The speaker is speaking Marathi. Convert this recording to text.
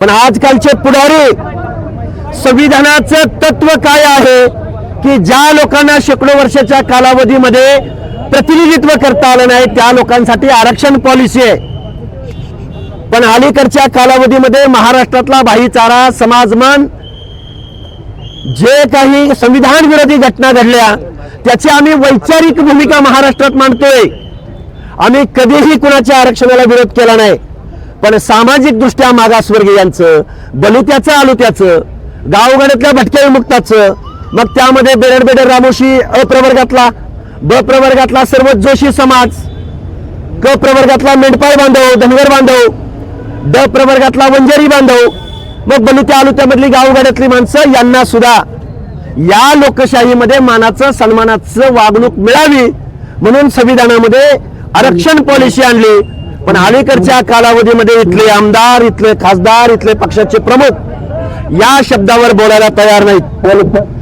पण आजकालचे पुढारी संविधानाचं तत्व काय आहे की ज्या लोकांना शेकडो वर्षाच्या कालावधीमध्ये प्रतिनिधित्व करता आलं नाही त्या लोकांसाठी आरक्षण पॉलिसी आहे। पण अलीकडच्या कालावधीमध्ये महाराष्ट्रातला भाईचारा समाजमन जे काही संविधान विरोधी घटना घडल्या त्याची आम्ही वैचारिक भूमिका महाराष्ट्रात मांडतोय। आम्ही कधीही कुणाच्या आरक्षणाला विरोध केला नाही, पण सामाजिक दृष्ट्या मागासवर्गीयांचं, बलुत्याचं, आलुत्याचं, गावगाड्यातल्या भटक्या विमुक्ताचं, मग त्यामध्ये बेडर रामोशी अ प्रवर्गातला, ब प्रवर्गातला सर्व जोशी समाज, क प्रवर्गातला मेंढपाळ बांधव, धनगर बांधव, ड प्रवर्गातला वंजारी बांधव, मग बलुत्या आलुत्यामधली गावगाड्यातली माणसं यांना सुद्धा या लोकशाहीमध्ये मानाचं सन्मानाचं वागणूक मिळावी म्हणून संविधानामध्ये आरक्षण पॉलिसी आणली। पण अलीकडच्या कालावधीमध्ये इथले आमदार, इथले खासदार, इथले पक्षाचे प्रमुख या शब्दावर बोलायला तयार नाहीत।